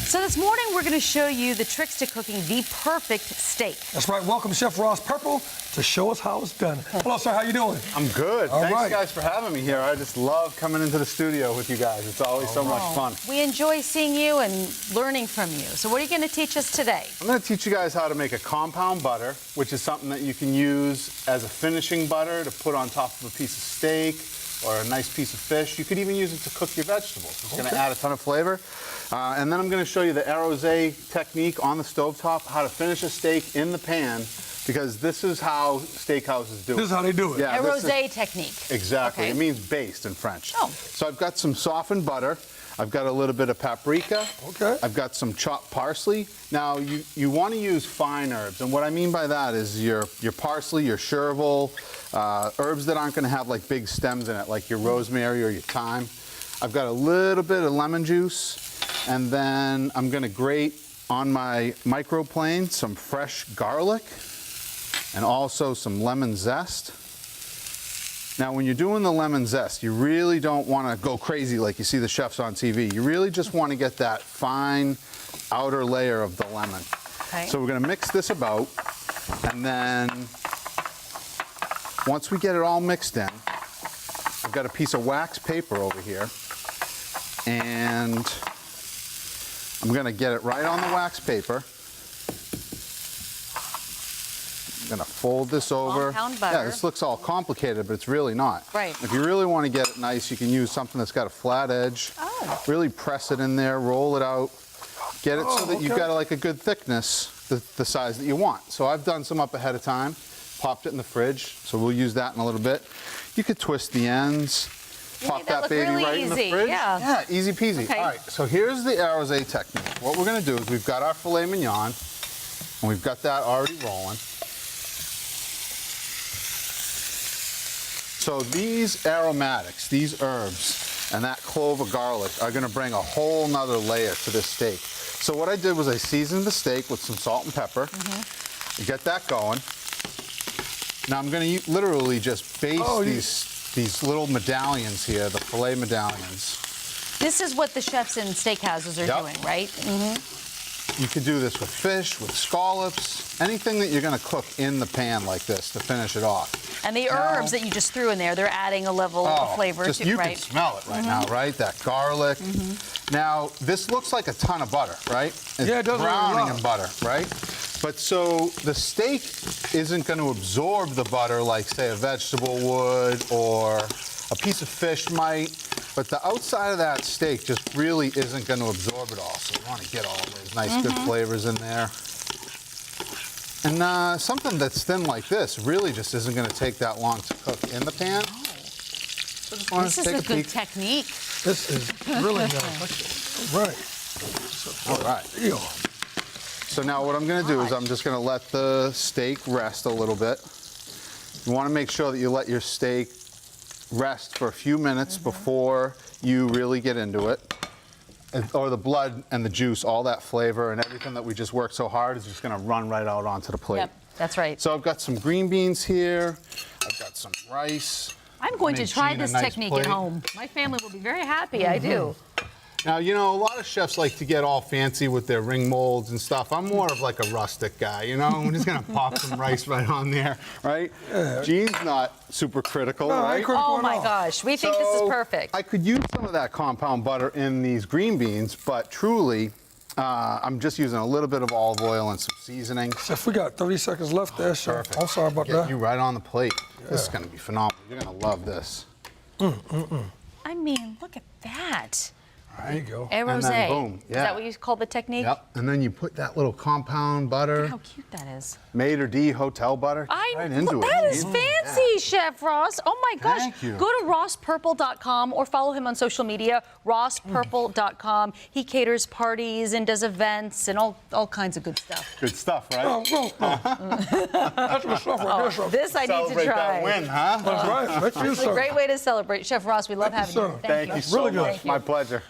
So this morning we're going to show you the tricks to cooking the perfect steak. That's right. Welcome Chef Ross Purple to show us how it's done. Hello, sir. How you doing? I'm good. All Thanks, right. guys, for having me here. I just love coming into the studio with you guys. It's always so much fun. We enjoy seeing you and learning from you. So what are you going to teach us today? I'm going to teach you guys how to make a compound butter, which is something that you can use as a finishing butter to put on top of a piece of steak or a nice piece of fish. You could even use it to cook your vegetables. It's going to add a ton of flavor. And then I'm going to show you the Arroser technique on the stovetop, how to finish a steak in the pan, because this is how steakhouses do it. This is how they do it. Yeah, Arroser technique. Exactly. Okay. It means baste in French. Oh. So I've got some softened butter. I've got a little bit of paprika. Okay. I've got some chopped parsley. Now, you want to use fine herbs, and what I mean by that is your parsley, your chervil, herbs that aren't going to have like big stems in it, like your rosemary or your thyme. I've got a little bit of lemon juice, and then I'm going to grate on my microplane some fresh garlic and also some lemon zest. Now, when you're doing the lemon zest, you really don't want to go crazy like you see the chefs on TV. You really just want to get that fine outer layer of the lemon. Okay. So we're going to mix this about, and then once we get it all mixed in, I've got a piece of wax paper over here, and I'm going to get it right on the wax paper. I'm going to fold this over. Compound butter. Yeah, this looks all complicated, but it's really not. Right. If you really want to get it nice, you can use something that's got a flat edge. Oh. Really press it in there, roll it out, get it so that you've got like a good thickness, the size that you want. So I've done some up ahead of time, popped it in the fridge, so we'll use that in a little bit. You could twist the ends, pop that baby really right in the easy. fridge. Yeah, easy peasy. Okay. All right, so here's the Arroser technique. What we're going to do is we've got our filet mignon, and we've got that already rolling. So these aromatics, these herbs, and that clove of garlic are going to bring a whole nother layer to this steak. So what I did was I seasoned the steak with some salt and pepper. Get that going. Now I'm going to literally just baste these little medallions here, the filet medallions. This is what the chefs in steakhouses are doing, right? You could do this with fish, with scallops, anything that you're going to cook in the pan like this to finish it off. And the herbs that you just threw in there, they're adding a level of flavor to it, You right? can smell it right now, right? That garlic. Now, this looks like a ton of butter, right? It's Yeah, it does. drowning in butter, right? But so the steak isn't going to absorb the butter like, say, a vegetable would or a piece of fish might. But the outside of that steak just really isn't going to absorb it all. So you want to get all those nice, good flavors in there. And something that's thin like this really just isn't going to take that long to cook in the pan. So just want This to is take a a good peek. Oh, technique. this is really nice. Right. All right. Yeah. So now what I'm going to do is I'm just going to let the steak rest a little bit. You want to make sure that you let your steak rest for a few minutes before you really get into it. Or the blood and the juice, all that flavor and everything that we just worked so hard is just going to run right out onto the plate. Yep, that's right. So I've got some green beans here. I've got some rice. I'm going to Made try Gene a this nice technique plate. at home. My family will be very happy, I do. Now, you know, a lot of chefs like to get all fancy with their ring molds and stuff. I'm more of like a rustic guy, you know? I'm just going to pop some rice right on there, right? Gene's not super critical, right? Oh my gosh, we think this is perfect. I could use some of that compound butter in these green beans, but truly, I'm just using a little bit of olive oil and some seasoning. Chef, we got 30 seconds left there, Chef. Perfect. I'm sorry about Get that. you right on the plate. This is going to be phenomenal. You're going to love this. I mean, look at that. There you go. Arroser. And then boom, Is that what you call the technique? Yep. And then you put that little compound butter, How cute that is. maitre d' hotel butter, right into That it. is fancy, Chef Ross. Oh my gosh. Thank you. Go to rosspurple.com or follow him on social media, rosspurple.com. He caters parties and does events and all kinds of good stuff. Good stuff, right? Oh, that's good stuff right there, Chef. This I need to Celebrate try. that win, huh? That's right. Make you It's a great way to celebrate. Chef Ross, we love having you. sir. Thank you. Thank you so Really good. much. My pleasure.